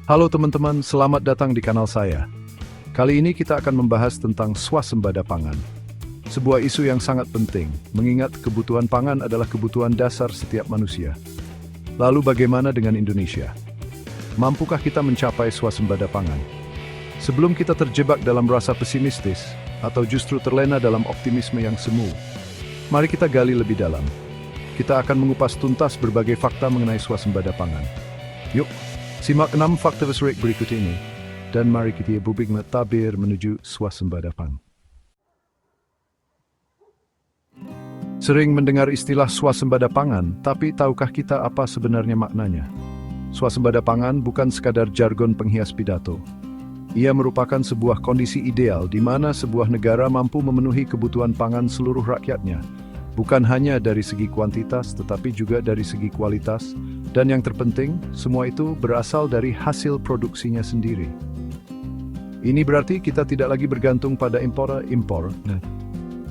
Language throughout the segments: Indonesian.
Halo teman-teman, selamat datang di kanal saya. Kali ini kita akan membahas tentang swasembada pangan. Sebuah isu yang sangat penting, mengingat kebutuhan pangan adalah kebutuhan dasar setiap manusia. Lalu bagaimana dengan Indonesia? Mampukah kita mencapai swasembada pangan? Sebelum kita terjebak dalam rasa pesimistis, atau justru terlena dalam optimisme yang semu, mari kita gali lebih dalam. Kita akan mengupas tuntas berbagai fakta mengenai swasembada pangan. Yuk, simak 6 fakta besar berikut ini, dan mari kita bubik tabir menuju swasembada pangan. Sering mendengar istilah swasembada pangan, tapi tahukah kita apa sebenarnya maknanya? Swasembada pangan bukan sekadar jargon penghias pidato. Ia merupakan sebuah kondisi ideal di mana sebuah negara mampu memenuhi kebutuhan pangan seluruh rakyatnya, bukan hanya dari segi kuantitas, tetapi juga dari segi kualitas, dan yang terpenting, semua itu berasal dari hasil produksinya sendiri. Ini berarti kita tidak lagi bergantung pada impor.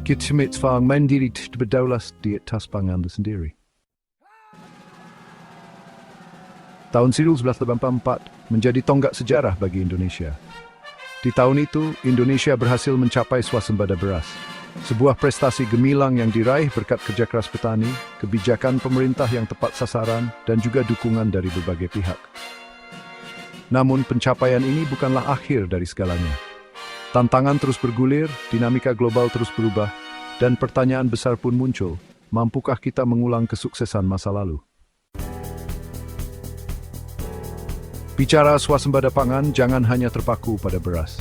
Kita mandiri berdaulat di atas pangan sendiri. Tahun 1984 menjadi tonggak sejarah bagi Indonesia. Di tahun itu, Indonesia berhasil mencapai swasembada beras. Sebuah prestasi gemilang yang diraih berkat kerja keras petani, kebijakan pemerintah yang tepat sasaran, dan juga dukungan dari berbagai pihak. Namun pencapaian ini bukanlah akhir dari segalanya. Tantangan terus bergulir, dinamika global terus berubah, dan pertanyaan besar pun muncul, mampukah kita mengulang kesuksesan masa lalu? Bicara swasembada pangan, jangan hanya terpaku pada beras.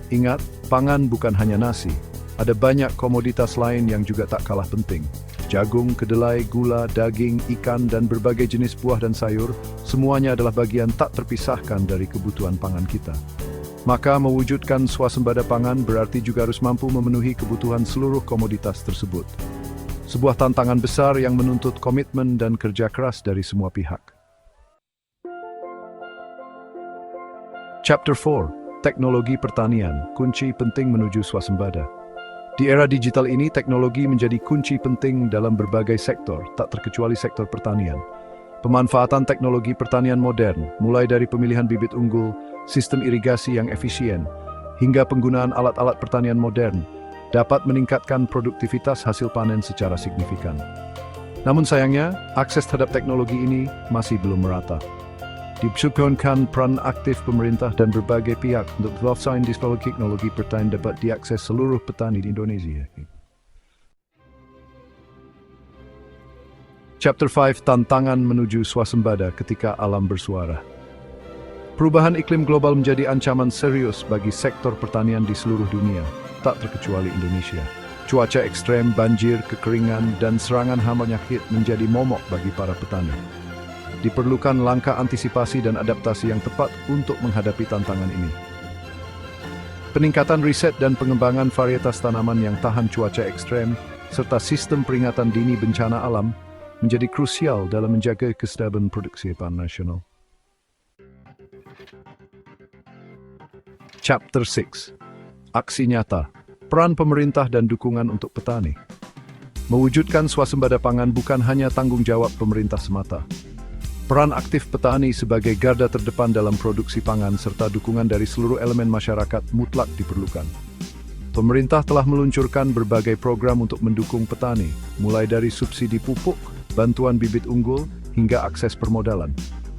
Ingat, pangan bukan hanya nasi. Ada banyak komoditas lain yang juga tak kalah penting. Jagung, kedelai, gula, daging, ikan, dan berbagai jenis buah dan sayur, semuanya adalah bagian tak terpisahkan dari kebutuhan pangan kita. Maka mewujudkan swasembada pangan berarti juga harus mampu memenuhi kebutuhan seluruh komoditas tersebut. Sebuah tantangan besar yang menuntut komitmen dan kerja keras dari semua pihak. Chapter 4. Teknologi pertanian, kunci penting menuju swasembada. Di era digital ini, teknologi menjadi kunci penting dalam berbagai sektor, tak terkecuali sektor pertanian. Pemanfaatan teknologi pertanian modern, mulai dari pemilihan bibit unggul, sistem irigasi yang efisien, hingga penggunaan alat-alat pertanian modern, dapat meningkatkan produktivitas hasil panen secara signifikan. Namun sayangnya, akses terhadap teknologi ini masih belum merata. Dibutuhkan peran aktif pemerintah dan berbagai pihak untuk pelaksanaan teknologi pertanian dapat diakses seluruh petani di Indonesia. Chapter 5. Tantangan menuju swasembada ketika alam bersuara. Perubahan iklim global menjadi ancaman serius bagi sektor pertanian di seluruh dunia, tak terkecuali Indonesia. Cuaca ekstrem, banjir, kekeringan, dan serangan hama penyakit menjadi momok bagi para petani. Diperlukan langkah antisipasi dan adaptasi yang tepat untuk menghadapi tantangan ini. Peningkatan riset dan pengembangan varietas tanaman yang tahan cuaca ekstrem, serta sistem peringatan dini bencana alam, menjadi krusial dalam menjaga kestabilan produksi pangan nasional. Chapter 6. Aksi nyata, peran pemerintah dan dukungan untuk petani. Mewujudkan swasembada pangan bukan hanya tanggung jawab pemerintah semata. Peran aktif petani sebagai garda terdepan dalam produksi pangan serta dukungan dari seluruh elemen masyarakat mutlak diperlukan. Pemerintah telah meluncurkan berbagai program untuk mendukung petani, mulai dari subsidi pupuk, bantuan bibit unggul, hingga akses permodalan.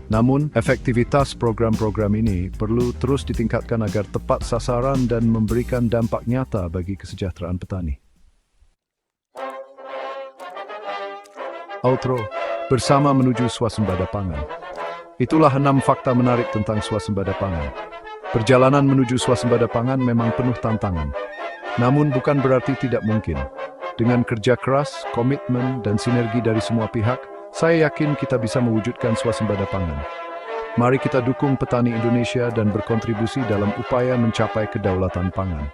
Namun, efektivitas program-program ini perlu terus ditingkatkan agar tepat sasaran dan memberikan dampak nyata bagi kesejahteraan petani. Outro. Bersama menuju swasembada pangan. Itulah 6 fakta menarik tentang swasembada pangan. Perjalanan menuju swasembada pangan memang penuh tantangan. Namun bukan berarti tidak mungkin. Dengan kerja keras, komitmen, dan sinergi dari semua pihak, saya yakin kita bisa mewujudkan swasembada pangan. Mari kita dukung petani Indonesia dan berkontribusi dalam upaya mencapai kedaulatan pangan.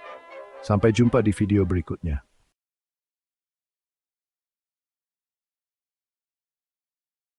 Sampai jumpa di video berikutnya.